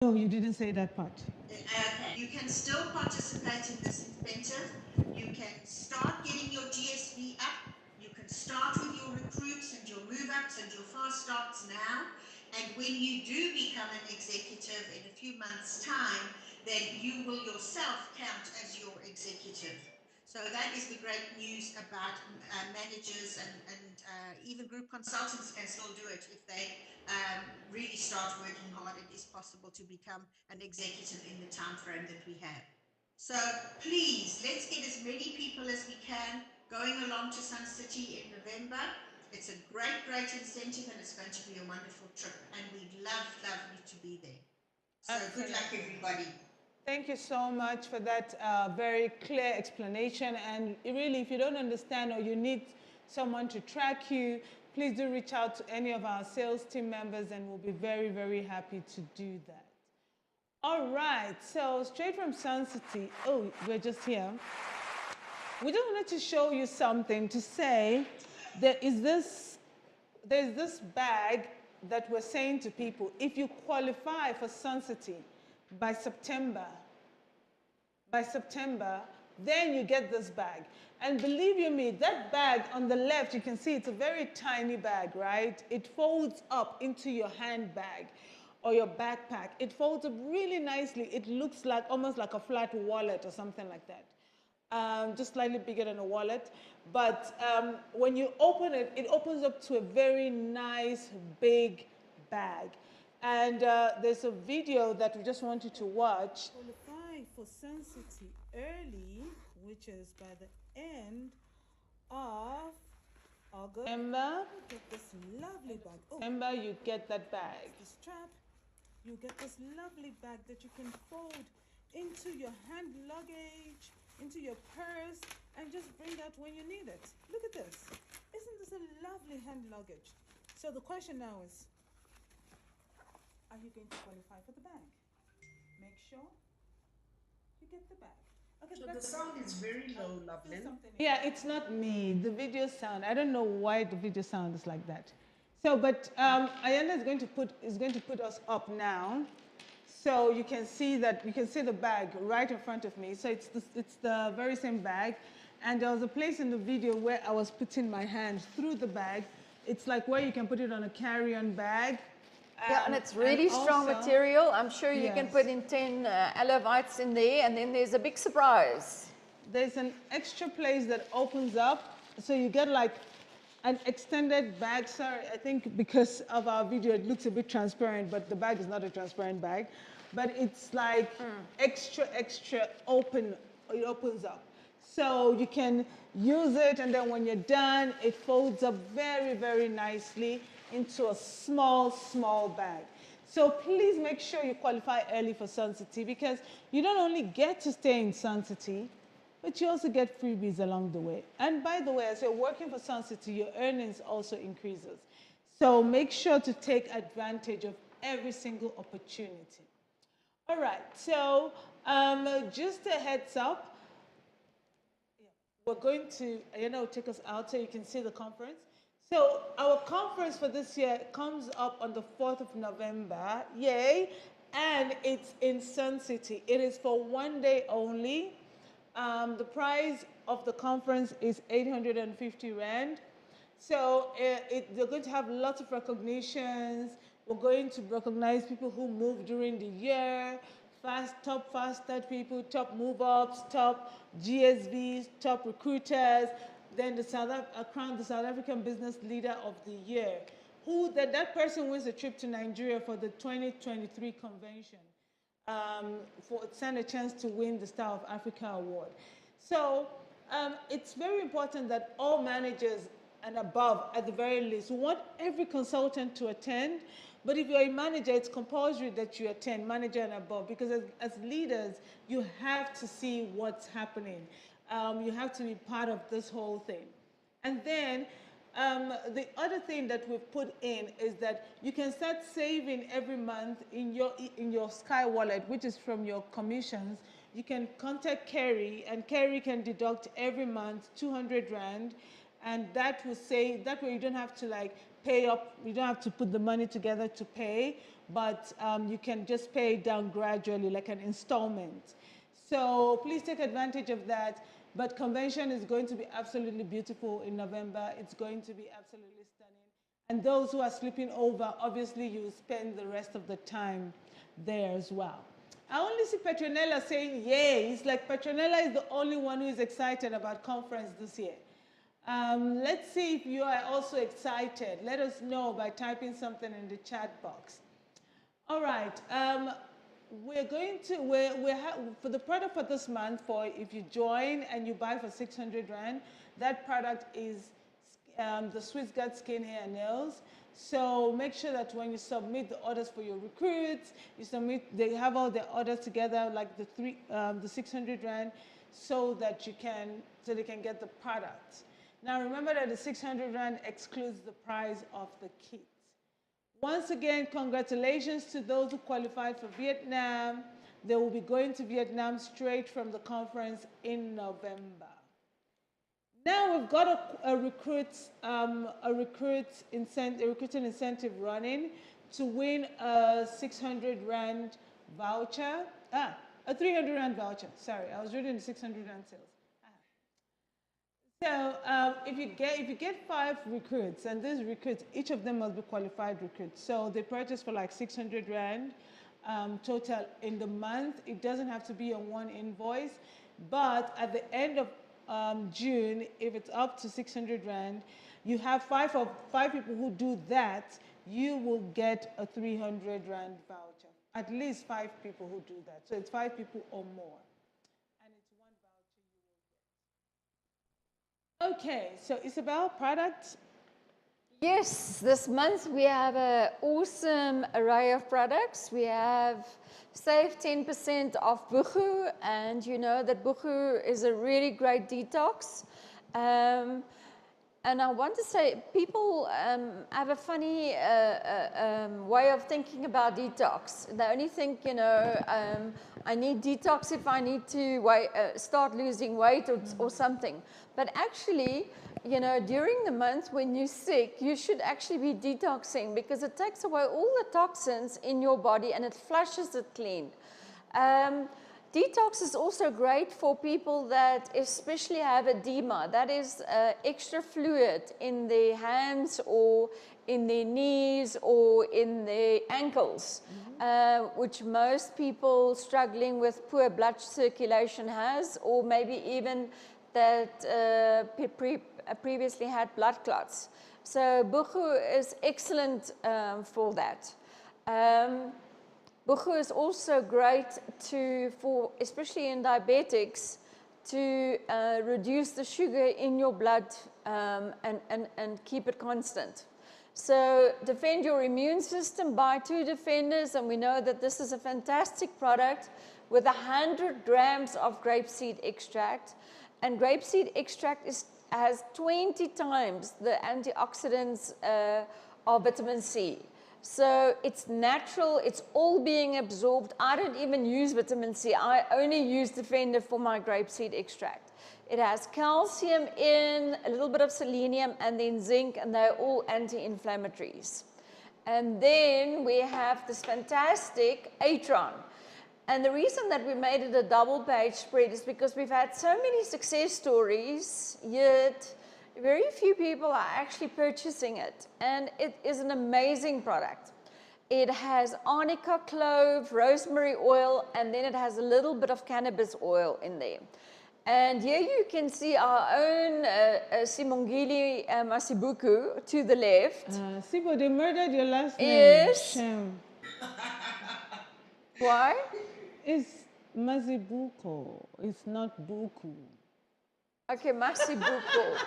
No, you didn't say that part. You can still participate in this incentive. You can start getting your GSV up. You can start with your recruits and your move ups and your fast starts now. And when you do become an executive in a few months' time, then you will yourself count as your executive. So that is the great news about managers and even group consultants can still do it if they really start working hard. It is possible to become an executive in the time frame that we have. So please, let's get as many people as we can going along to Sun City in November. It's a great, great incentive and it's going to be a wonderful trip. And we'd love, love you to be there. So good luck, everybody. Thank you so much for that very clear explanation. And really, if you don't understand or you need someone to track you, please do reach out to any of our sales team members and we'll be very, very happy to do that. All right, so straight from Sun City, oh, we're just here. We just wanted to show you something to say there's this bag that we're saying to people, if you qualify for Sun City by September, then you get this bag. And believe you me, that bag on the left, you can see it's a very tiny bag, right? It folds up into your handbag or your backpack. It folds up really nicely. It looks like almost like a flat wallet or something like that. Just slightly bigger than a wallet. But when you open it, it opens up to a very nice big bag. And there's a video that we just want you to watch. Qualify for Sun City early, which is by the end of August. September, you get this lovely bag. Oh, September, you get that bag. The strap, you get this lovely bag that you can fold into your hand luggage, into your purse, and just bring that when you need it. Look at this. Isn't this a lovely hand luggage? So the question now is, are you going to qualify for the bag? Make sure you get the bag. Okay, so the sound is very low, Loveland. Yeah, it's not me. The video sound. I don't know why the video sound is like that. So, but Ayanda is going to put us up now. So you can see the bag right in front of me. So it's the very same bag. And there was a place in the video where I was putting my hand through the bag. It's like where you can put it on a carry-on bag. Yeah, and it's really strong material. I'm sure you can put in 10 aloe in there, and then there's a big surprise. There's an extra place that opens up, so you get like an extended bag. Sorry, I think because of our video, it looks a bit transparent, but the bag is not a transparent bag. But it's like extra open, it opens up. So you can use it, and then when you're done, it folds up very, very nicely into a small bag. So please make sure you qualify early for Sun City because you don't only get to stay in Sun City, but you also get freebies along the way. And by the way, as you're working for Sun City, your earnings also increases. So make sure to take advantage of every single opportunity. All right, so just a heads up, we're going to, take us out so you can see the conference. So our conference for this year comes up on the 4th of November, yay, and it's in Sun City. It is for 1 day only. The price of the conference is 850 Rand. So they're going to have lots of recognitions. We're going to recognize people who moved during the year, top fast start people, top move-ups, top GSVs, top recruiters, then crowned the South African Business Leader of the Year. That person wins a trip to Nigeria for the 2023 convention. Stand a chance to win the Star of Africa Award. So it's very important that all managers and above, at the very least, we want every consultant to attend. But if you're a manager, it's compulsory that you attend, manager and above, because as leaders, you have to see what's happening. You have to be part of this whole thing. And then the other thing that we've put in is that you can start saving every month in your Sky wallet, which is from your commissions. You can contact Kerry, and Kerry can deduct every month 200 Rand, and that way you don't have to pay up, you don't have to put the money together to pay. but you can just pay it down gradually, like an installment. So please take advantage of that. But convention is going to be absolutely beautiful in November. It's going to be absolutely stunning. And those who are sleeping over, obviously you will spend the rest of the time there as well. I only see Petronella saying yay. It's like Petronella is the only one who is excited about conference this year. Let's see if you are also excited. Let us know by typing something in the chat box. All right. We're going to, for the product for this month, for if you join and you buy for 600 Rand, that product is the Swiss Guard Skin, Hair and Nails. So make sure that when you submit the orders for your recruits, they have all their orders together, like the 600 Rand, so that they can get the product. Now remember that the 600 Rand excludes the price of the kit. Once again, congratulations to those who qualified for Vietnam. They will be going to Vietnam straight from the conference in November. Now we've got a recruiting incentive running to win a 600 Rand voucher. A 300 Rand voucher. Sorry, I was reading the 600 Rand sales. So if you get 5 recruits, and these recruits, each of them must be qualified recruits. So they purchase for like 600 Rand total in the month. It doesn't have to be on one invoice, but at the end of June, if it's up to 600 Rand, you have 5 people who do that, you will get a 300 Rand voucher. At least 5 people who do that. So it's 5 people or more. Okay, so Isabel, products? Yes, this month we have an awesome array of products. We have save 10% off Buchu, and you know that Buchu is a really great detox. And I want to say, people have a funny way of thinking about detox. They only think, you know, I need detox if I need to start losing weight or something. But actually, you know, during the month when you're sick, you should actually be detoxing because it takes away all the toxins in your body and it flushes it clean. Detox is also great for people that especially have edema, that is extra fluid in their hands or in their knees or in their ankles, which most people struggling with poor blood circulation has, or maybe even that previously had blood clots. So Buchu is excellent for that. Buchu is also great for especially in diabetics, to reduce the sugar in your blood and keep it constant. So defend your immune system, buy 2 defenders, and we know that this is a fantastic product with 100 grams of grapeseed extract. And grapeseed extract has 20 times the antioxidants of vitamin C. So it's natural, it's all being absorbed. I don't even use vitamin C. I only use Defender for my grapeseed extract. It has calcium in, a little bit of selenium, and then zinc, and they're all anti-inflammatories. And then we have this fantastic Atron. And the reason that we made it a double page spread is because we've had so many success stories, yet very few people are actually purchasing it. And it is an amazing product. It has arnica, clove, rosemary oil, and then it has a little bit of cannabis oil in there. And here you can see our own Simongili Masibuku to the left. Sibo, they murdered your last name. Yes. Shame. Why? It's Mazibuko. It's not Buku. Okay, Masibuko.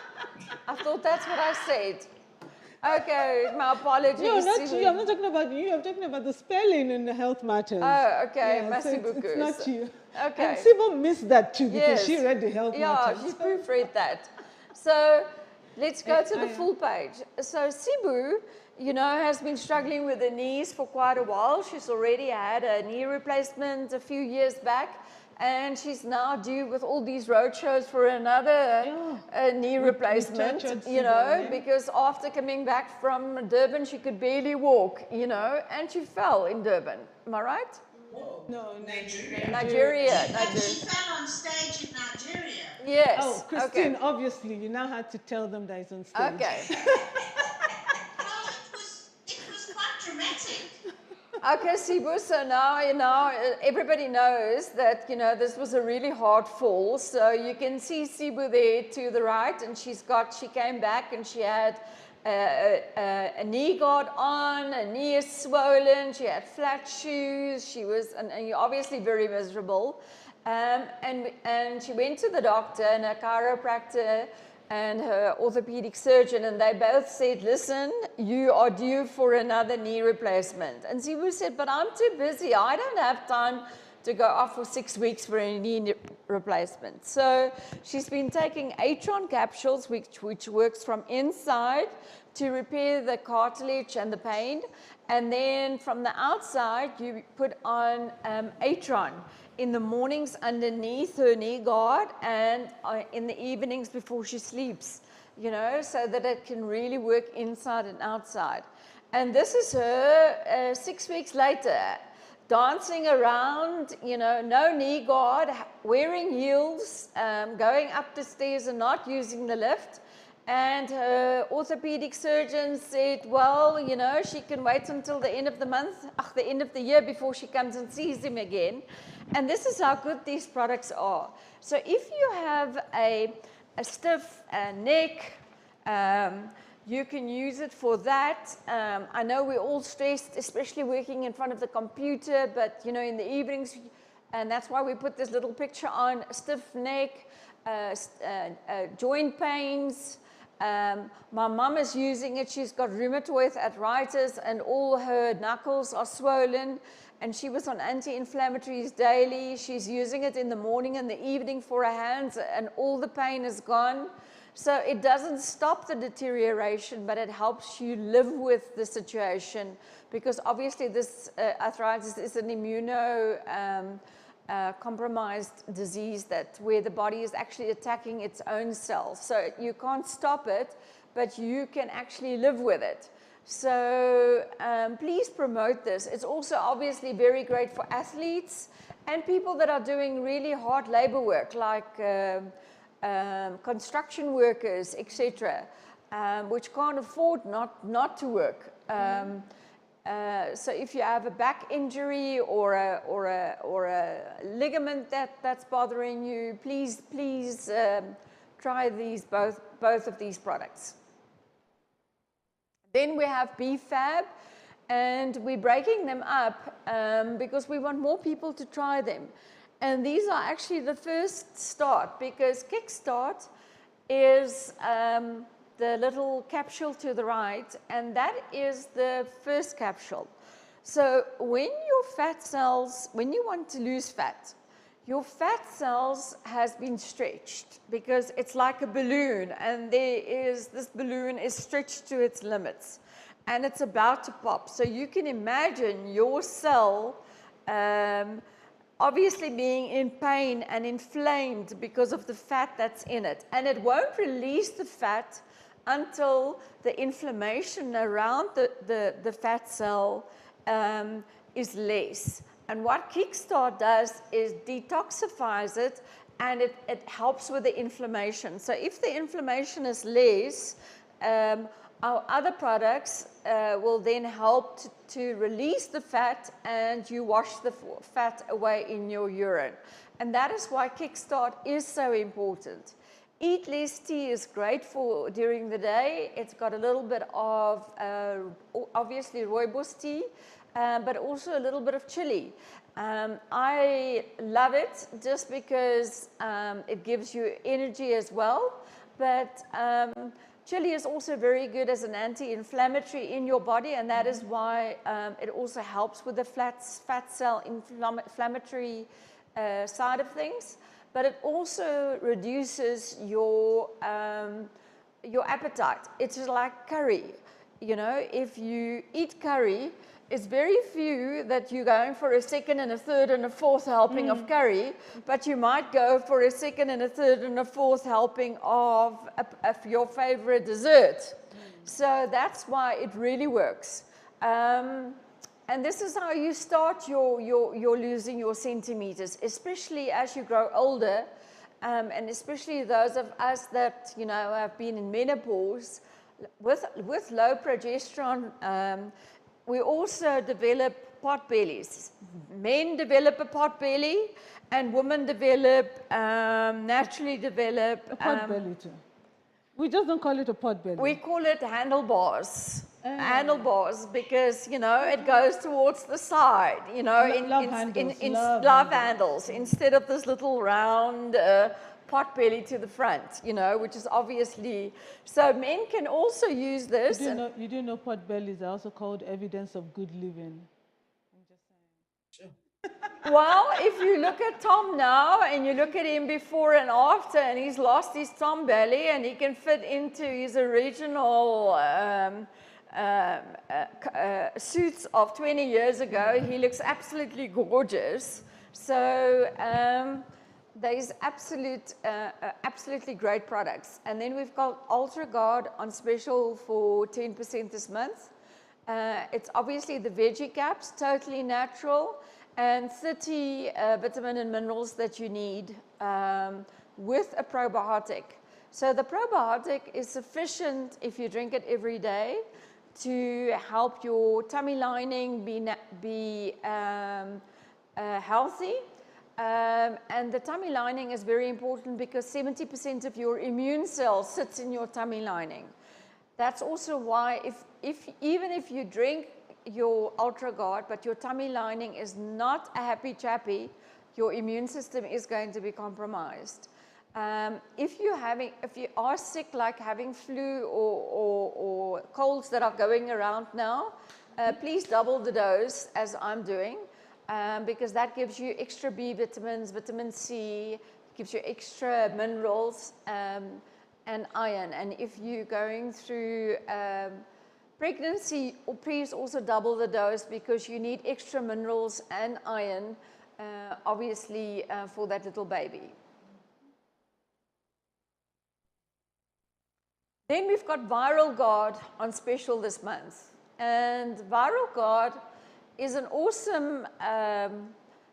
I thought that's what I said. Okay, my apologies. No, not you. I'm not talking about you. I'm talking about the spelling in the health matters. Oh, okay, yeah, so Masibuku. it's not you. Okay. And Sibo missed that too because Yes. she read the health matters. Yeah, she proofread that. So let's go to the full page. So Sibu, you know, has been struggling with her knees for quite a while. She's already had a knee replacement a few years back. and she's now due with all these road shows for another knee replacement, you know, because after coming back from Durban, she could barely walk, you know, and she fell in Durban. Am I right? No, Nigeria. She fell on stage in Nigeria. Yes. Oh, Christine, okay. obviously, you now had to tell them that it's on stage. Okay. Well, it was quite dramatic. Okay, Sibu, so now, you know, everybody knows that, you know, this was a really hard fall. So you can see Sibu there to the right, and she came back and she had a knee guard on, a knee is swollen, she had flat shoes, she was, and you're obviously very miserable. And she went to the doctor and a chiropractor and her orthopedic surgeon, and they both said, listen, you are due for another knee replacement. And Sibu said, but I'm too busy. I don't have time to go off for 6 weeks for a knee replacement. So she's been taking Atron capsules, which works from inside to repair the cartilage and the pain. And then from the outside, you put on Atron in the mornings underneath her knee guard and in the evenings before she sleeps, you know, so that it can really work inside and outside. And this is her 6 weeks later, dancing around, you know, no knee guard, wearing heels, going up the stairs and not using the lift. And her orthopedic surgeon said, well, you know, she can wait until the end of the month, the end of the year before she comes and sees him again. And this is how good these products are. So if you have a stiff neck, you can use it for that. I know we're all stressed, especially working in front of the computer, but you know, in the evenings, and that's why we put this little picture on, stiff neck, joint pains. My mum is using it. She's got rheumatoid arthritis and all her knuckles are swollen, and she was on anti-inflammatories daily. She's using it in the morning and the evening for her hands, and all the pain is gone. So it doesn't stop the deterioration, but it helps you live with the situation, because obviously this arthritis is an compromised disease where the body is actually attacking its own cells. So you can't stop it, but you can actually live with it. So please promote this. It's also obviously very great for athletes and people that are doing really hard labor work, like construction workers, etc., which can't afford not to work. So if you have a back injury or a ligament that's bothering you, please try both of these products. Then we have BFAB, and we're breaking them up because we want more people to try them. And these are actually the first start, because Kickstart is the little capsule to the right, and that is the first capsule. So when your fat cells, when you want to lose fat, your fat cells has been stretched, because it's like a balloon, and this balloon is stretched to its limits, and it's about to pop. So you can imagine your cell obviously being in pain and inflamed because of the fat that's in it, and it won't release the fat until the inflammation around the fat cell is less. And what Kickstart does is detoxifies it, and it helps with the inflammation. So if the inflammation is less, our other products will then help to release the fat, and you wash the fat away in your urine. And that is why Kickstart is so important. Eat less tea is great for during the day. It's got a little bit of, obviously, rooibos tea, but also a little bit of chili. I love it just because it gives you energy as well, but chili is also very good as an anti-inflammatory in your body, and that is why it also helps with the fat cell inflammatory side of things. But it also reduces your appetite. It's like curry. You know, if you eat curry, it's very few that you're going for a second and a third and a fourth helping of curry, but you might go for a second and a third and a fourth helping of your favorite dessert. So that's why it really works. And this is how you start your losing your centimeters, especially as you grow older, and especially those of us that, you know, have been in menopause. With low progesterone, we also develop pot bellies. Men develop a pot belly, and women naturally develop A pot belly too. We just don't call it a pot belly. We call it handlebars. Handlebars, because, you know, it goes towards the side, you know, love handles instead of this little round pot belly to the front, you know, which is obviously, so men can also use this. You do know pot bellies are also called evidence of good living. I'm just saying. Sure. Well, if you look at Tom now and you look at him before and after, and he's lost his Tom belly and he can fit into his original suits of 20 years ago, he looks absolutely gorgeous. So there's absolutely great products. And then we've got Ultra Guard on special for 10% this month. It's obviously the veggie caps, totally natural, and 30 vitamin and minerals that you need with a probiotic. So the probiotic is sufficient if you drink it every day to help your tummy lining be healthy. And the tummy lining is very important because 70% of your immune cells sits in your tummy lining. That's also why even if you drink your Ultra Guard, but your tummy lining is not a happy chappy, your immune system is going to be compromised. If you are sick, like having flu or colds that are going around now, please double the dose as I'm doing. Because that gives you extra B vitamins, vitamin C, gives you extra minerals and iron. And if you're going through pregnancy, please also double the dose because you need extra minerals and iron, obviously, for that little baby. Then we've got Viral Guard on special this month. And Viral Guard is an awesome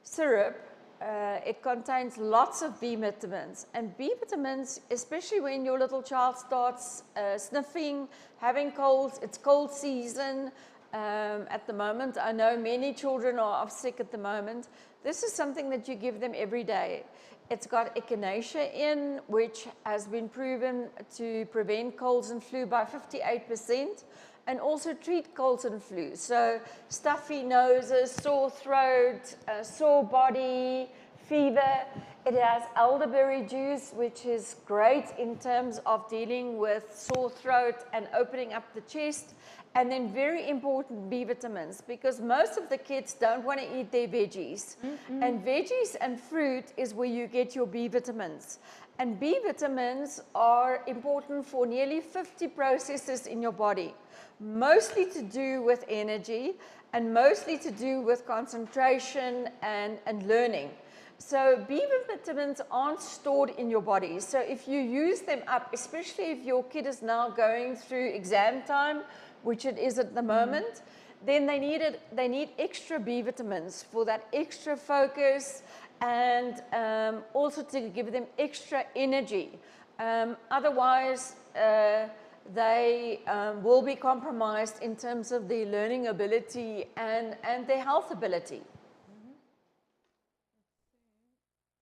syrup. It contains lots of B vitamins. And B vitamins, especially when your little child starts sniffing, having colds, it's cold season at the moment. I know many children are off sick at the moment. This is something that you give them every day. It's got echinacea in, which has been proven to prevent colds and flu by 58%. And also treat colds and flu. So stuffy noses, sore throat, sore body, fever. It has elderberry juice, which is great in terms of dealing with sore throat and opening up the chest. And then very important, B vitamins, because most of the kids don't want to eat their veggies. And veggies and fruit is where you get your B vitamins. And B vitamins are important for nearly 50 processes in your body, mostly to do with energy and mostly to do with concentration and learning. So B vitamins aren't stored in your body. So if you use them up, especially if your kid is now going through exam time, which it is at the moment, then they need extra B vitamins for that extra focus and also to give them extra energy. Otherwise, they will be compromised in terms of their learning ability and their health ability.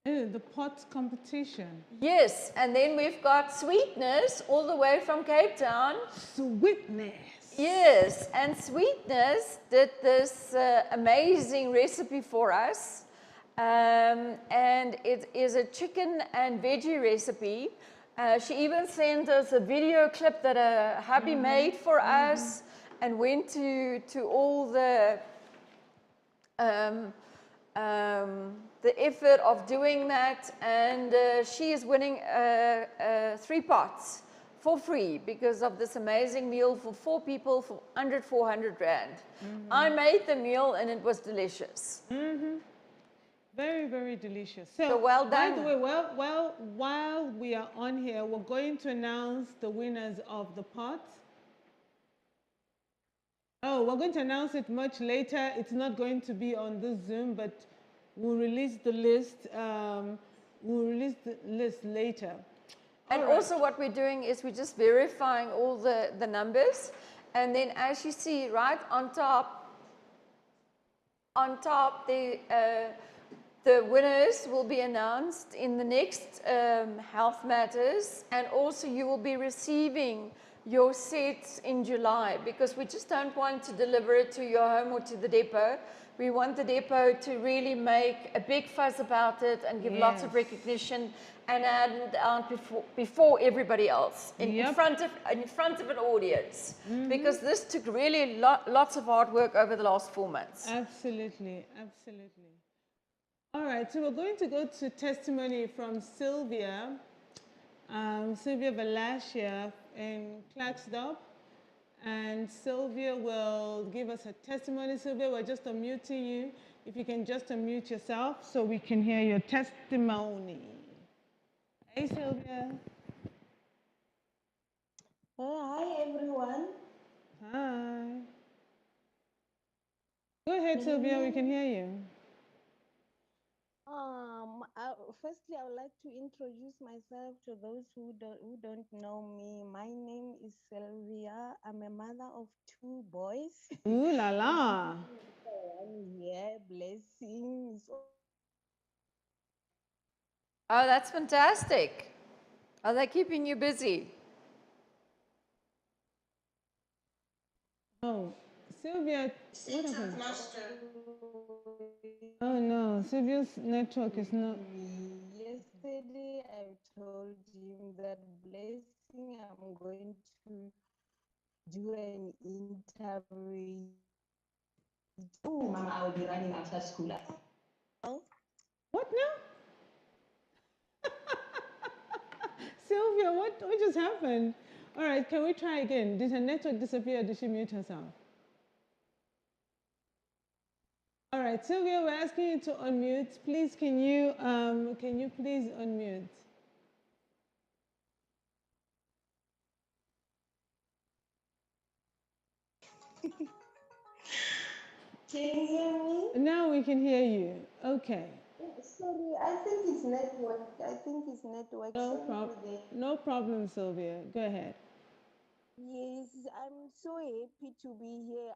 The pot competition. Yes, and then we've got Sweetness all the way from Cape Town. Sweetness. Yes, and Sweetness did this amazing recipe for us. And it is a chicken and veggie recipe. She even sent us a video clip that a hubby made for us and went to all the effort of doing that. And she is winning 3 pots for free because of this amazing meal for 4 people for under 400 Rand. I made the meal and it was delicious. Very, very delicious. So well by the done. way, while we are on here, we're going to announce the winners of the pot. Oh, we're going to announce it much later. It's not going to be on this Zoom, but we'll release the list. We'll release the list later. And also what we're doing is we're just verifying all the numbers. And then as you see right on top, the winners will be announced in the next Health Matters, and also you will be receiving your sets in July, because we just don't want to deliver it to your home or to the depot. We want the depot to really make a big fuss about it and give lots of recognition and add it out before everybody else in front of an audience, because this took really lots of hard work over the last 4 months. Absolutely, absolutely. All right, so we're going to go to testimony from Sylvia, Sylvia Valashia in Clarksdorp. And Sylvia will give us her testimony. Sylvia, we're just unmuting you. If you can just unmute yourself so we can hear your testimony. Hey, Sylvia. Hi, everyone. Hi. Go ahead, Sylvia, we can hear you. Firstly, I would like to introduce myself to those who don't know me. My name is Sylvia. I'm a mother of 2 boys. Ooh la la. 1 year, blessings. Oh, that's fantastic. Are they keeping you busy? Oh, Sylvia, what happened? Master. Oh no, Sylvia's network is not. Yesterday, I told him that blessing, I'm going to do an interview. Oh, Mama, I will be running after school. Oh. What now? Sylvia, what just happened? All right, can we try again? Did her network disappear or did she mute herself? All right, Sylvia, we're asking you to unmute. Please, can you please unmute? Can you hear me? Now we can hear you. Okay. Sorry, I think it's network. I think it's network. No problem, Sylvia. Go ahead. Yes, I'm so happy to be here.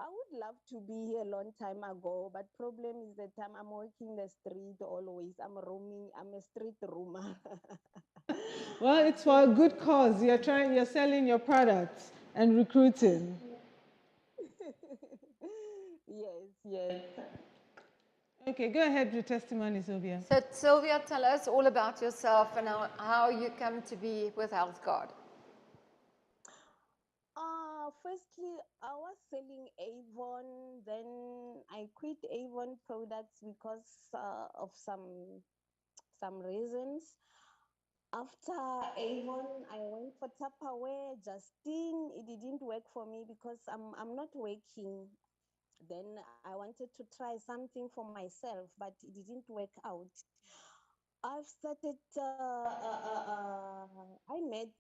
I would love to be here a long time ago, but problem is the time I'm working the street always. I'm roaming. I'm a street roamer. Well, it's for a good cause. You're selling your products and recruiting. Yes. Okay, go ahead with your testimony, Sylvia. So Sylvia, tell us all about yourself and how you come to be with HealthGuard. Firstly, I was selling Avon. Then I quit Avon products because of some reasons. After Avon, I went for Tupperware, Justine. It didn't work for me because I'm not working. Then I wanted to try something for myself, but it didn't work out. I've started, I met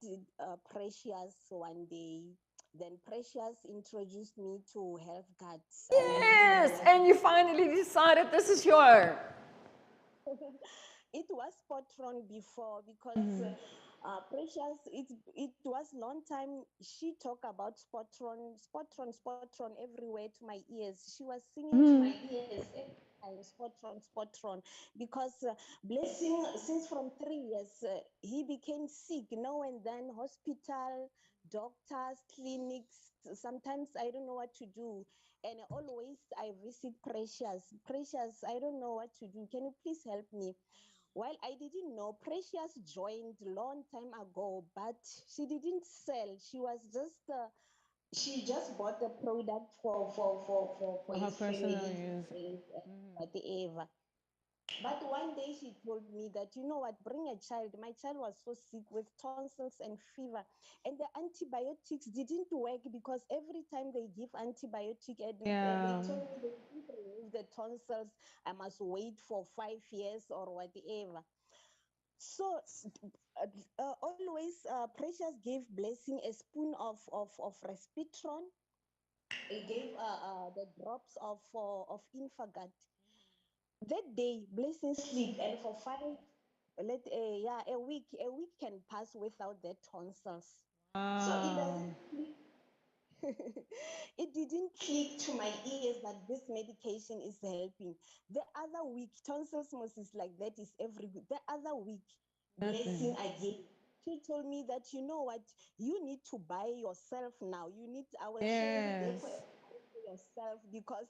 Precious one day. Then Precious introduced me to Health Guards. Yes, and you finally decided this is your. It was Spotron before because Precious, it was long time. She talked about Spotron everywhere to my ears. She was singing to my ears every time, Spotron. Because Blessing, since from 3 years, he became sick. Now and then, hospital, doctors, clinics. Sometimes I don't know what to do. And always I visit Precious. Precious, I don't know what to do. Can you please help me? Well, I didn't know. Precious joined long time ago, but she didn't sell. She was just she just bought the product for her his personal family use. whatever. But one day she told me that, you know what, bring a child. My child was so sick with tonsils and fever. And the antibiotics didn't work because every time they give antibiotic and they Yeah. told me they didn't remove the tonsils, I must wait for 5 years or whatever. So always Precious gave Blessing a spoon of Respitron. He gave the drops of Infagat. That day, Blessing sleep, and for a week can pass without their tonsils. So it Wow. doesn't click. It didn't click to my ears that this medication is helping. The other week, tonsils like that is every week. The other week, Blessing Nothing. again. She told me that, you know what, you need to buy yourself now. I was sharing there Yes. for yourself because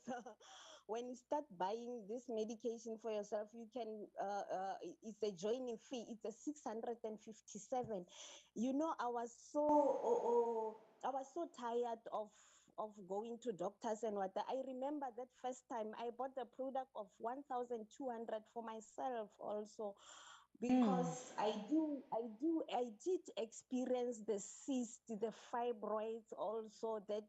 when you start buying this medication for yourself, you can, it's a joining fee. It's a 657. You know, I was so tired of going to doctors and what. I remember that first time I bought a product of 1,200 for myself also because I did experience the cyst, the fibroids also that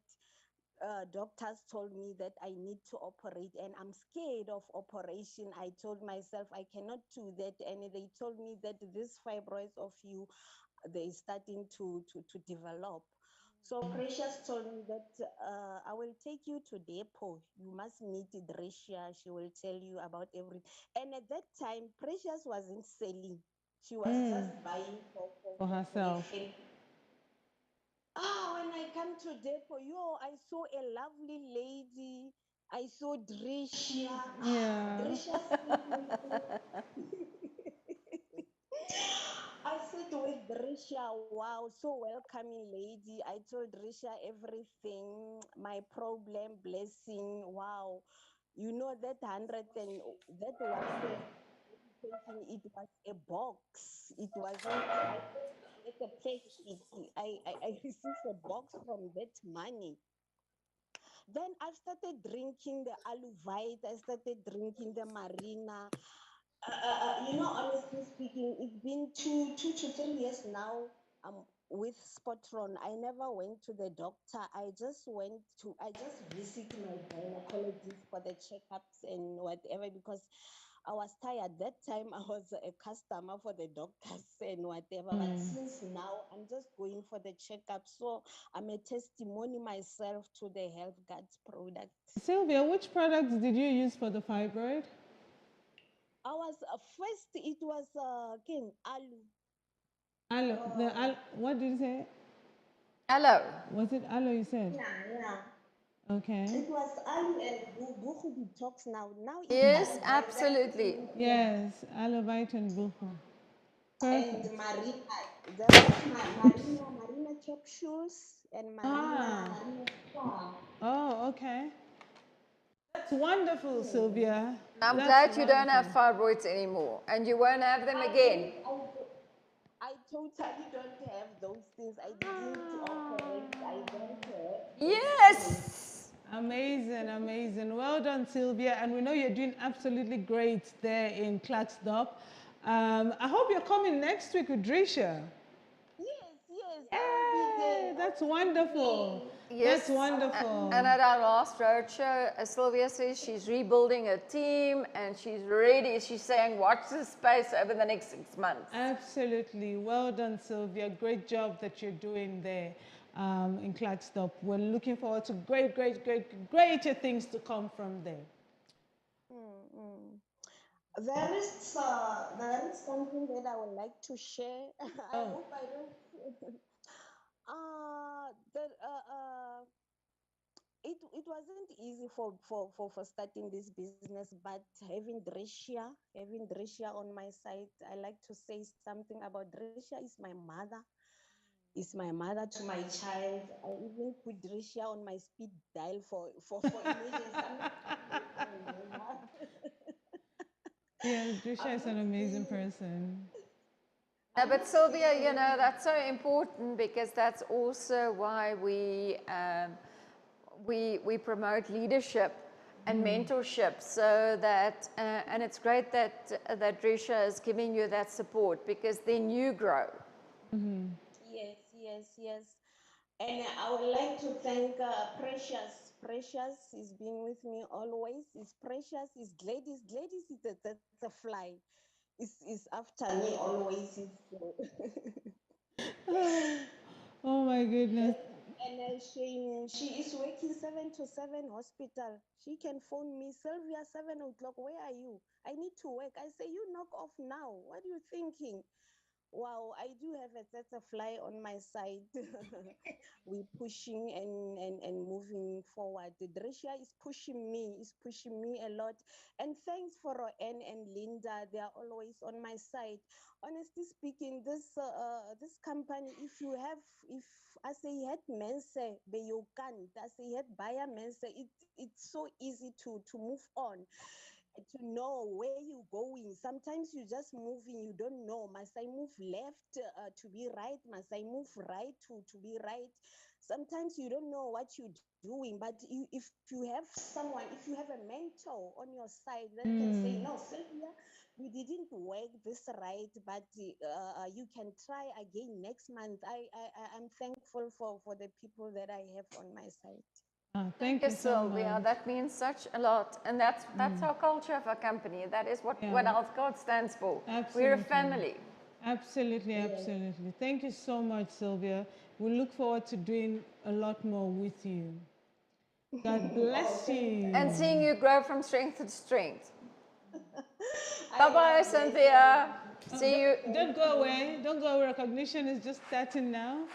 doctors told me that I need to operate, and I'm scared of operation. I told myself I cannot do that, and they told me that this fibroids of you, they starting to develop. So Precious told me that I will take you to depot. You must meet Dresha. She will tell you about everything. And at that time, Precious wasn't selling. She was just buying For for a herself. friend. When I come to depot, I saw a lovely lady. I saw Drisha. Yeah. Drisha said to me, I said with Drisha, wow, so welcoming lady. I told Drisha everything, my problem, blessing, wow. You know that 100 and that 1,000 medication, it was a box. It wasn't, I didn't get a package. I received a box from that money. Then I started drinking the Aluvite. I started drinking the Marina. Honestly speaking, it's been 2 to 3 years now. With Spotron, I never went to the doctor. I just visit my gynecologist for the checkups and whatever because I was tired. That time I was a customer for the doctors and whatever. But since now, I'm just going for the checkup. So I'm a testimony myself to the Health Guards products. Sylvia, which products did you use for the fibroid? I was first. It was again alu. Aloe. What did you say? Hello. Was it aloe you said? Yeah. Okay. It was alu and buchu detox now. Now it's Yes, alu absolutely. Yes, aloe vitae and buchu. and Perfect. marina. There was marina capsules and Ah. marina star. Oh, okay. That's wonderful, Sylvia. I'm That's glad you don't have wonderful. fibroids anymore and you won't have them again. I totally don't have those things. I didn't operate. I don't have those things. Yes. Amazing, amazing. Well done, Sylvia. And we know you're doing absolutely great there in Klaksdorp. I hope you're coming next week with Drisha. Yes, I'll be there. Yay! That's I'll be wonderful. there. That's Yes, and wonderful. at our last roadshow, Sylvia says she's rebuilding her team and she's ready. She's saying, watch this space over the next 6 months. Absolutely. Well done, Sylvia. Great job that you're doing there in Klaksdorp. We're looking forward to greater things to come from there. Mm. There is something that I would like to share. I Oh, hope I don't. That it wasn't easy for starting this business, but having Drisha on my side, I like to say something about Drisha is my mother. Is my mother to my child. I even put Drisha on my speed dial for emergency. I'm not saying Mama. yeah, Drisha I'm is not an amazing saying person. No, I'm but not Sylvia, you know, saying that's so important because that's also why we promote leadership and mentorship, so that and it's great that that Hgsa is giving you that support, because then you grow. Yes, yes, yes. And I would like to thank Precious. Precious is being with me always. Is Precious, is Gladys. Gladys is that's a fly. Is after me always. Oh my goodness. And she is working 7 to 7 hospital. She can phone me, Sylvia, 7 o'clock. Where are you? I need to work. I say, you knock off now. What are you thinking? Wow, I do have a butterfly on my side. We're pushing and moving forward. The Hgsa is pushing me a lot. And thanks for Roanne and Linda. They are always on my side. Honestly speaking, this company, if I say het mense be you can, I say het buyer mense, it's so easy to move on, to know where you're going. Sometimes you're just moving, you don't know. Must I move left to be right? Must I move right to be right? Sometimes you don't know what you're doing, but if you have someone, if you have a mentor on your side that can say, no, Sylvia, you didn't work this right, but you can try again next month. I'm thankful for the people that I have on my side. Thank you so Sylvia, much. that means such a lot, and that's our culture of our company. That is what Health Code stands for. We're a Absolutely. family. Absolutely, absolutely. Thank you so much, Sylvia. We look forward to doing a lot more with you. God bless you. And seeing you grow from strength to strength. Bye-bye, Cynthia. See you. Don't go away. Don't go away. Recognition is just starting now.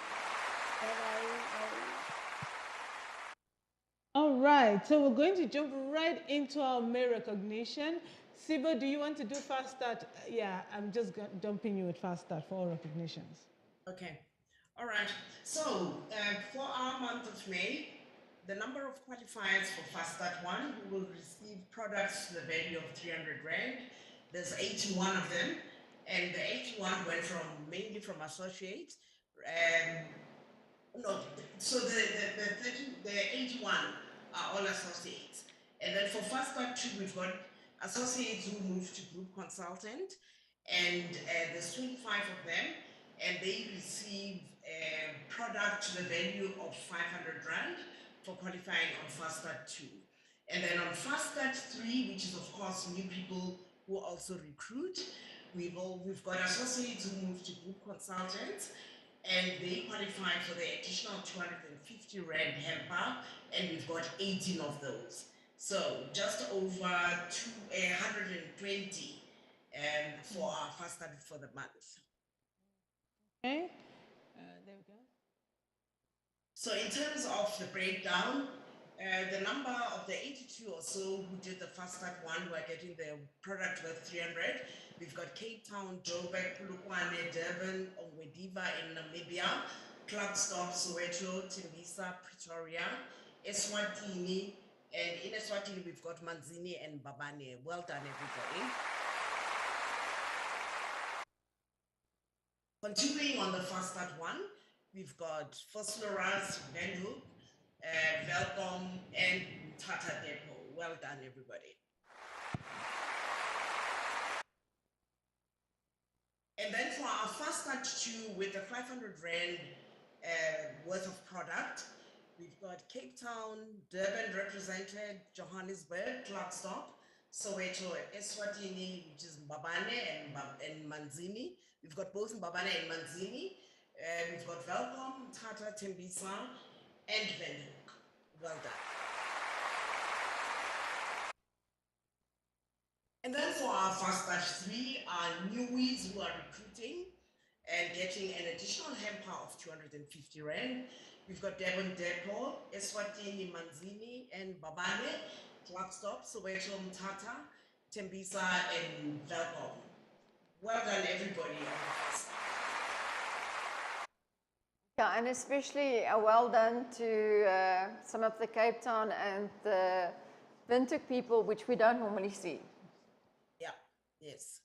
All right, so we're going to jump right into our May recognition. Sibo, do you want to do fast start? Yeah, I'm just dumping you with fast start for all recognitions. Okay. All right. So for our month of May, the number of qualifiers for Fast Start 1 who will receive products to the value of 300 Rand. There's 81 of them, and the 81 went mainly from associates. No, so the 81 are all associates. And then for Fast Start 2, we've got associates who moved to group consultant, and there's 25 of them, and they receive a product to the value of 500 Rand for qualifying on Fast Start 2. And then on Fast Start 3, which is of course new people who also recruit, we've got associates who move to group consultants, and they qualify for the additional 250 Rand hamper, and we've got 18 of those. So just over 120 for our Fast Start for the month. Okay, there we go. So in terms of the breakdown, the number of the 82 or so who did the Fast Start 1 who are getting the product worth 300. We've got Cape Town, Joburg, Polokwane, Durban, Ongwediva in Namibia, Klapstop, Soweto, Tembisa, Pretoria, Eswatini, and in Eswatini we've got Manzini and Babane. Well done, everybody. Continuing on the Fast Start 1, we've got Fosloras, Venhoek, Velcom, and Tata Depot. Well done, everybody. And then for our Fast Start 2 with the 500 Rand worth of product, we've got Cape Town, Durban represented, Johannesburg, Klapstop, Soweto, Eswatini, which is Mbabane and Manzini. We've got both Mbabane and Manzini. We've got Velcom, Tata, Tembisa, and Venhoek. Well done. And then for our Fast Start 3, our newies who are recruiting and getting an additional hamper of 250 Rand. We've got Devon Depot, Eswatini, Manzini, and Babane, Klapstop, Soweto, Mthatha, Tembisa, and Velcom. Well done, everybody. Yeah, and especially well done to some of the Cape Town and the Windhoek people, which we don't normally see. Yeah, yes.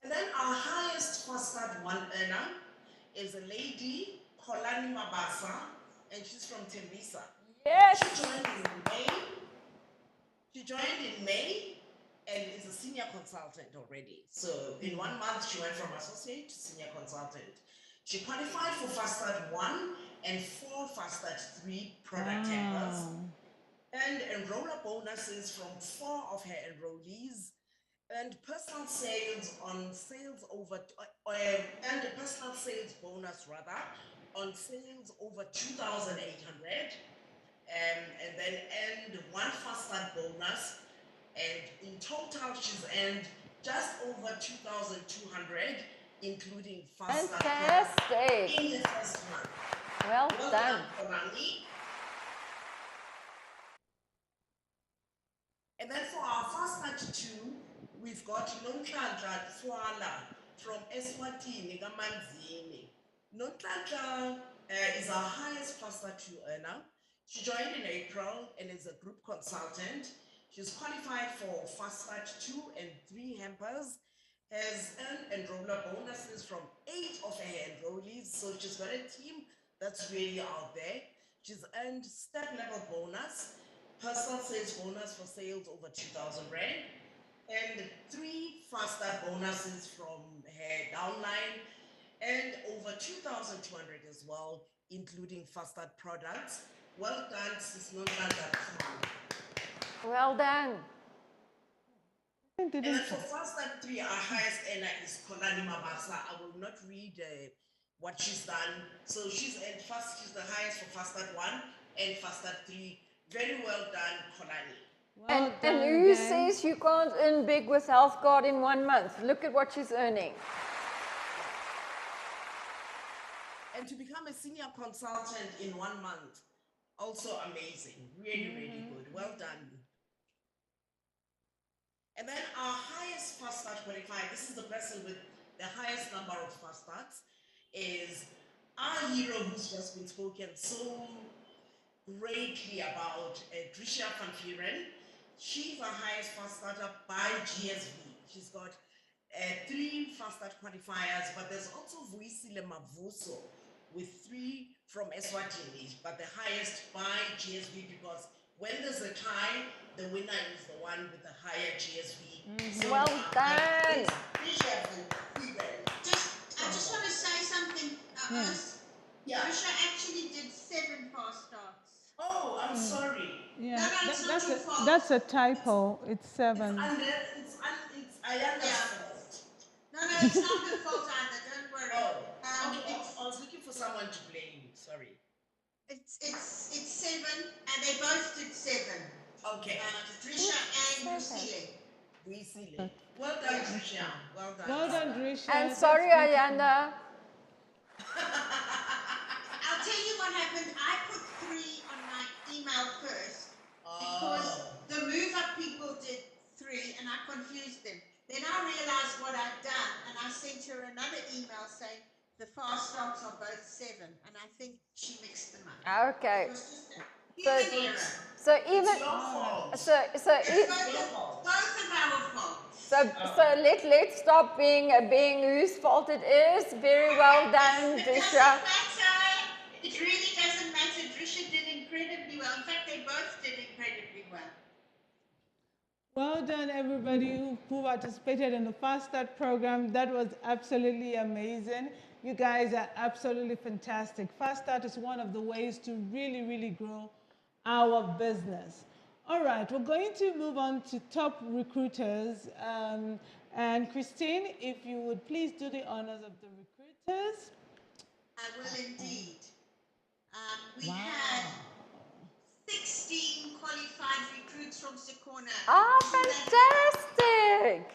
And then our highest Fast Start 1 earner is a lady, Kholani Mabasa, and she's from Tembisa. Yes! She joined in May. She joined in May and is a senior consultant already. So in 1 month, she went from associate to senior consultant. She qualified for Fast Start 1 and 4 Fast Start 3 product hampers, and enroller bonuses from 4 of her enrollees, and personal sales on sales over, and a personal sales bonus rather, on sales over 2,800, and then earned 1 Fast Start bonus, and in total she's earned just over 2,200, including Fast Start Fantastic. in the first month. Well done. Konami. And then for our Fast Start 2, we've got Nonhlanhla Twala from Eswatini, Kamanzini. Nonhlanhla is our highest Fast Start 2 earner. She joined in April and is a group consultant. She's qualified for Fast Start 2 and 3 hampers, has earned enroller bonuses from 8 of her enrollees. So she's got a team that's really out there. She's earned step level bonus, personal sales bonus for sales over 2,000 rand, and 3 Fast Start bonuses from her downline, and over 2,200 as well, including Fast Start products. Well done, Sis Nonhlanhla. Well done. And then for Fast Start 3, our highest earner is Konani Mabasa. I will not read what she's done. So she's the highest for Fast Start 1 and Fast Start 3. Very well done, Konani. Well And done who again. says you can't earn big with Health Guard in 1 month? Look at what she's earning. And to become a senior consultant in 1 month, also amazing. Really, really good. Well done. And then our highest Fast Start qualifier, this is the person with the highest number of Fast Starts, is our hero who's just been spoken so greatly about, Hgsa May. She's our highest Fast Starter by GSV. She's got 3 Fast Start qualifiers, but there's also Hgsa May with 3 from Eswatini, but the highest by GSV, because when there's a tie, the winner is the one with the higher GSV. So Well done. I just want to say something. Yeah. Hgsa actually did 7 Fast Starts. Oh, I'm sorry. Yeah, No, it's not your fault. that's a typo. It's 7. I understand. No, it's not your fault either. Don't worry. Oh, okay. I was looking for someone to blame. Sorry. It's 7, and they both did 7. Okay. Hgsa and Hgsa. Well done, Hgsa. Well done. Well done, Hgsa. And That's sorry, beautiful. Ayanda. I'll tell you what happened. I put 3 on my email first because the Move Up people did 3 and I confused them. Then I realized what I'd done and I sent her another email saying the Fast Starts are both 7, and I think she mixed them up. Okay. It was just a human error. So even Your fault. so Both of our faults. so let's stop being whose fault it is. Very well done, It doesn't Hgsa. matter. It really doesn't matter. Hgsa did incredibly well. In fact, they both did incredibly well. Well done, everybody who participated in the Fast Start program. That was absolutely amazing. You guys are absolutely fantastic. Fast Start is one of the ways to really, really grow our business. All right, we're going to move on to top recruiters. And Christine, if you would please do the honors of the recruiters. I will indeed. We had 16 qualified recruits from Sekona. Ah, fantastic.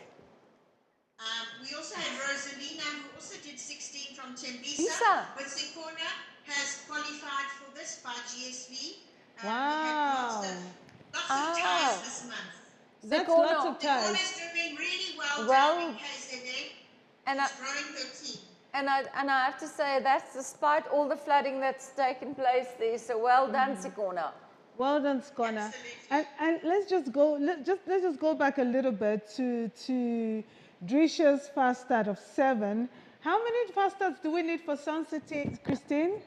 We also had Rosalina, who also did 16 from Tembisa. Hgsa. But Sekona has qualified for this by GSV. Wow. We had lots of ties this month. That's Sekona. lots of ties. Sekona's doing really well, Well, down in KZN. and She's growing her team. And I have to say that's despite all the flooding that's taken place there. So well done, Sekona. Well done, Skona. Absolutely. And let's just go back a little bit to Hgsa's Fast Start of 7. How many Fast Starts do we need for Sun City, Christine?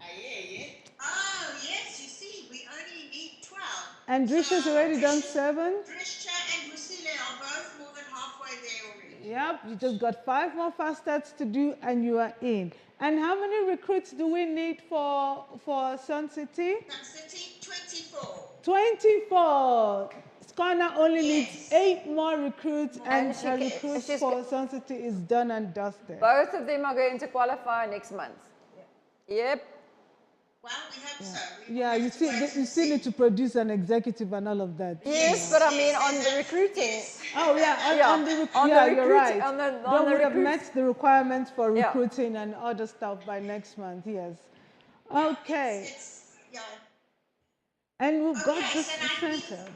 Oh, yes, you see, we only need 12. And Drisha's already done 7. Drisha and Rusile are both more than halfway there already. Yep, you just got 5 more fast starts to do and you are in. And how many recruits do we need for Sun City? Sun City, 24. 24. Skana only needs Yes. 8 more recruits and And her recruits for Sun City is done and dusted. Both of them are going to qualify next month. Yep. Well, we hope so. We Yeah, will you have to see, wait you and still see. need to produce an executive and all of that. Yes, but I mean on the recruiting. Yes. Oh yeah, Yeah, on the on the yeah, you're recruit- right. on the- on Don't the would have recruit- met the requirements for Yeah. recruiting and other stuff by next month. Yes. Okay. Yeah. And we've got Okay, this so now incentive.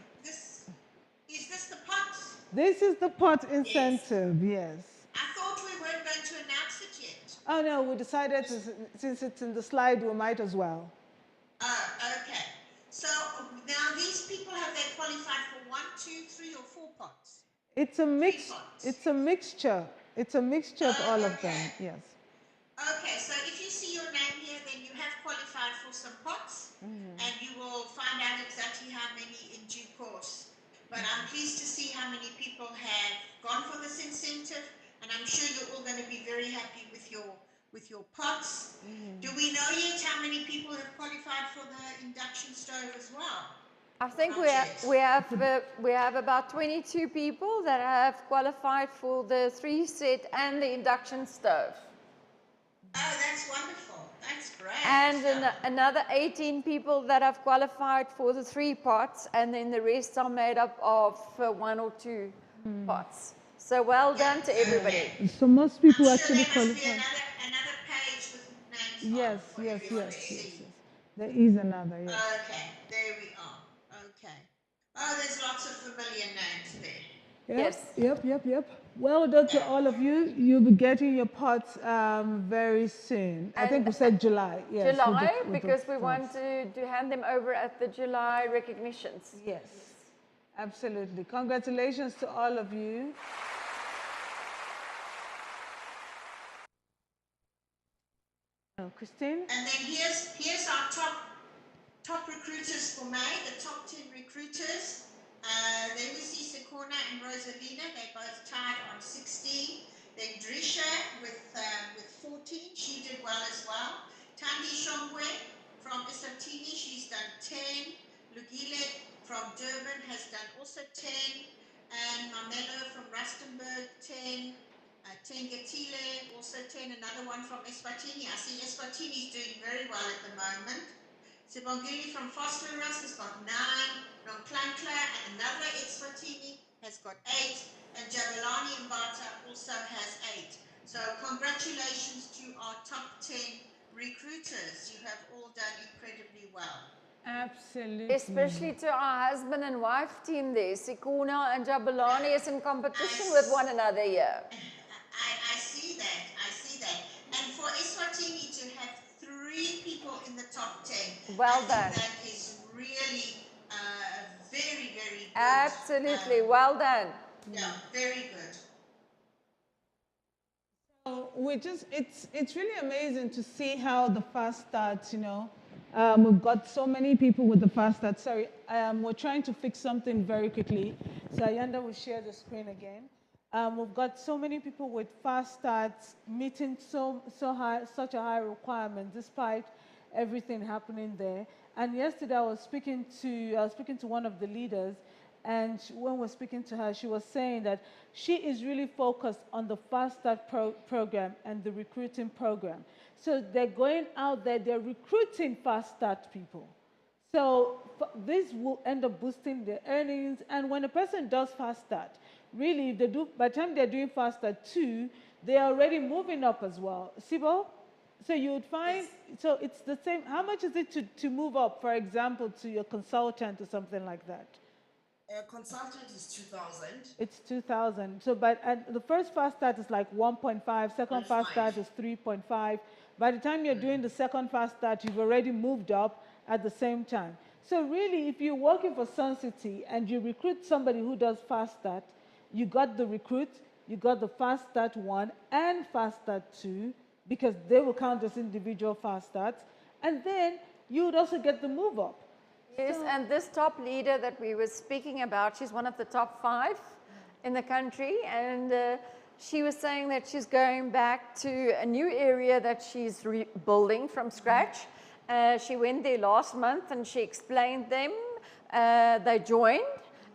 is this the pot? This is the pot incentive. Yes. I thought we weren't going to announce it yet. Oh no, we decided to, since it's in the slide, we might as well. Oh, okay. So now these people, have they qualified for 1, 2, 3, or 4 pots? It's a mix. pots. It's a mixture. It's a mixture of all of them. Okay. Yes. Okay, so if you see your name here, then you have qualified for some pots, and you will find out exactly how many in due course. But I'm pleased to see how many people have gone for this incentive, and I'm sure you're all going to be very happy with your pots. Do we know yet how many people have qualified for the induction stove as well? I think Not we have about 22 people that have qualified for the 3-set and the induction stove. Oh, that's wonderful. That's great. And another 18 people that have qualified for the 3 pots, and then the rest are made up of 1 or 2 pots. So well done to everybody. So most people I'm sure actually there must be qualify. another page with names Yes, on for yes, everyone yes, to yes, see. yes. There is another, yes. Okay, there we are. Okay. Oh, there's lots of familiar names there. Yes. Yep. Well done to all of you. You'll be getting your pots very soon. I think we said July. Yes, July, with the because we pots. want to hand them over at the July recognitions. Yes, absolutely. Congratulations to all of you. Oh, Christine? And then here's our top recruiters for May, the top 10 recruiters. There we see Sekona and Rosalina, they both tied on 16. Then Drisha with 14, she did well as well. Tandi Shongwe from Eswatini, she's done 10. Lugile from Durban has done also 10. And Mamelo from Rustenburg, 10. Tengetile, also 10, another one from Eswatini. I see Eswatini is doing very well at the moment. Sibongili from Phosphorus has got 9. Nonklankla and another Eswatini has got 8. And Jabulani Mbata also has 8. So congratulations to our top 10 recruiters. You have all done incredibly well. Absolutely. Especially to our husband and wife team there. Sikuna and Jabulani is in competition with one another here. I see that. And for Eswatini to have 3 people in the top 10, Well I think done. that is really very, very good. Absolutely, well done. Yeah, very good. So it's really amazing to see how the fast starts, you know. We've got so many people with the fast start. Sorry, we're trying to fix something very quickly. So Ayanda will share the screen again. We've got so many people with fast starts meeting such a high requirement despite everything happening there. And yesterday I was speaking to one of the leaders, and when we're speaking to her, she was saying that she is really focused on the Fast Start program and the recruiting program. So they're going out there, they're recruiting Fast Start people. So this will end up boosting their earnings. And when a person does Fast Start, really, if they do, by the time they're doing Fast Start 2, they're already moving up as well. Sibo? So you would find, so it's the same. How much is it to move up, for example, to your consultant or something like that? Consultant is 2,000. It's 2,000. So, and the first fast start is like 1.5, second fast start is 3.5. By the time you're doing the second fast start, you've already moved up at the same time. So really, if you're working for Sun City and you recruit somebody who does fast start, you got the recruit, you got the fast start 1 and fast start 2, because they will count as individual fast starts. And then you would also get the move up. Yes, and this top leader that we were speaking about, she's one of the top 5 in the country, and she was saying that she's going back to a new area that she's rebuilding from scratch. She went there last month and she explained them. They joined,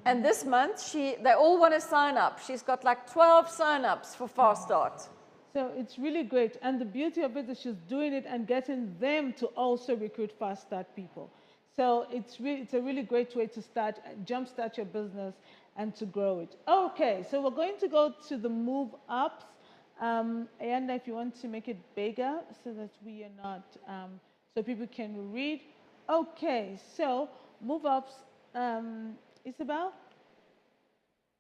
and this month they all want to sign up. She's got like 12 sign-ups for Fast Start. So it's really great. And the beauty of it is she's doing it and getting them to also recruit Fast Start people. So it's a really great way to jumpstart your business and to grow it. Okay, so we're going to go to the move ups. Ayanda, if you want to make it bigger so that we are not, so people can read. Okay, so move ups, Isabel?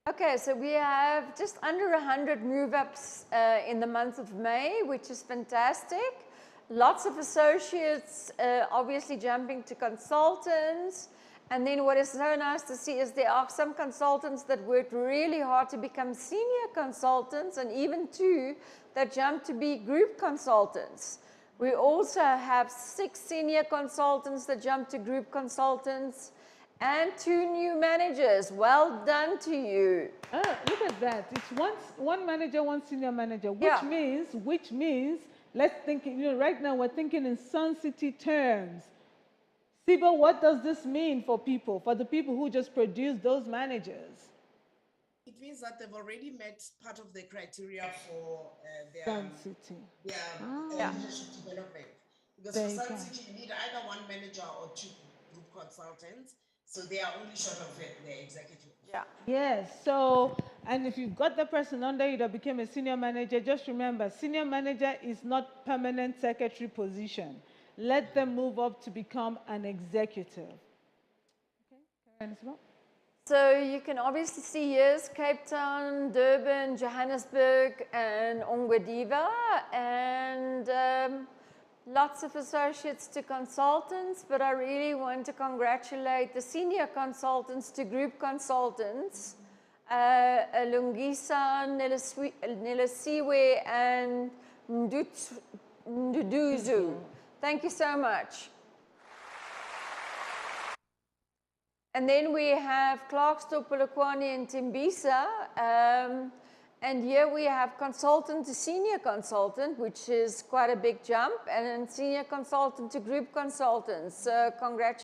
Okay, so we have just under 100 move-ups in the month of May, which is fantastic. Lots of associates obviously jumping to consultants. And then what is so nice to see is there are some consultants that worked really hard to become senior consultants, and even 2 that jumped to be group consultants. We also have 6 senior consultants that jumped to group consultants, and 2 new managers. Well done to you. Oh, look at that. It's one manager, 1 senior manager, which means, let's think, right now we're thinking in Sun City terms. Siba, what does this mean for people, for the people who just produce those managers? It means that they've already met part of the criteria for their Sun City. leadership development. Because for Sun City, you need either 1 manager or 2 group consultants. So they are only short of their executive. Yeah. Yes, so, and if you've got the person under you that became a senior manager, just remember, senior manager is not permanent secretary position. Let them move up to become an executive. Okay, Karen, so you can obviously see here's Cape Town, Durban, Johannesburg, and Ongwediva, and lots of associates to consultants, but I really want to congratulate the senior consultants to group consultants, Hgsa, Nelisiwe, and Nduduzu. Thank you so much. And then we have Clarkston, Polokwane, and Tembisa. And here we have consultant to senior consultant, which is quite a big jump, and then senior consultant to group consultants. So congratulations.